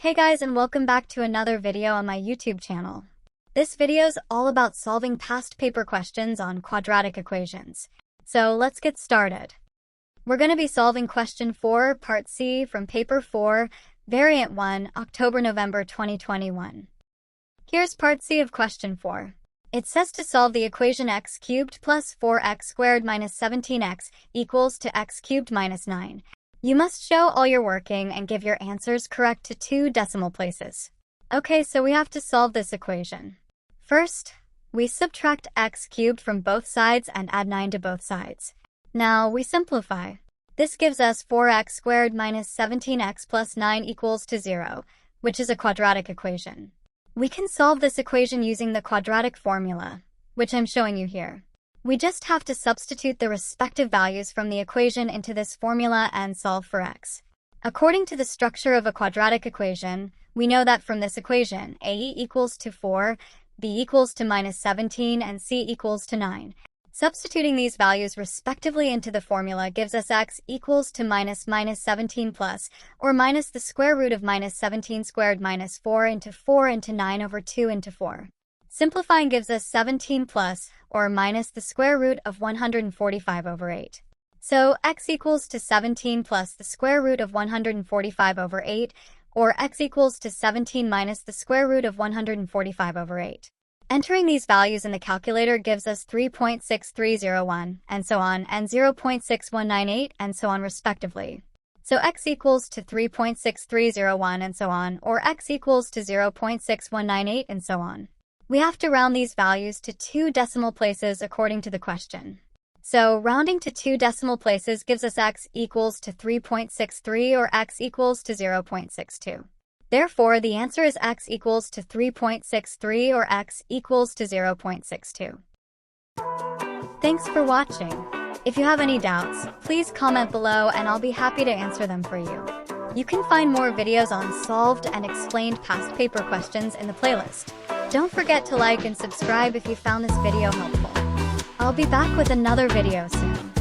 Hey guys, and welcome back to another video on my YouTube channel. This video is all about solving past paper questions on quadratic equations. So let's get started. We're going to be solving question 4, part C from paper 4, variant 1, October-November 2021. Here's part C of question 4. It says to solve the equation x cubed plus 4x squared minus 17x equals to x cubed minus 9. You must show all your working and give your answers correct to 2 decimal places. Okay, so we have to solve this equation. First, we subtract x cubed from both sides and add 9 to both sides. Now we simplify. This gives us 4x squared minus 17x plus 9 equals to 0, which is a quadratic equation. We can solve this equation using the quadratic formula, which I'm showing you here. We just have to substitute the respective values from the equation into this formula and solve for x. According to the structure of a quadratic equation, we know that from this equation, a equals to 4, b equals to minus 17, and c equals to 9. Substituting these values respectively into the formula gives us x equals to minus 17 plus, or minus the square root of minus 17 squared minus 4 into 9 over 2 into 4. Simplifying gives us 17 plus, or minus the square root of 145 over 8. So x equals to 17 plus the square root of 145 over 8, or x equals to 17 minus the square root of 145 over 8. Entering these values in the calculator gives us 3.6301, and so on, and 0.6198, and so on respectively. So x equals to 3.6301, and so on, or x equals to 0.6198, and so on. We have to round these values to 2 decimal places according to the question. So rounding to 2 decimal places gives us x equals to 3.63 or x equals to 0.62. Therefore, the answer is x equals to 3.63 or x equals to 0.62. Thanks for watching. If you have any doubts, please comment below and I'll be happy to answer them for you. You can find more videos on solved and explained past paper questions in the playlist. Don't forget to like and subscribe if you found this video helpful. I'll be back with another video soon.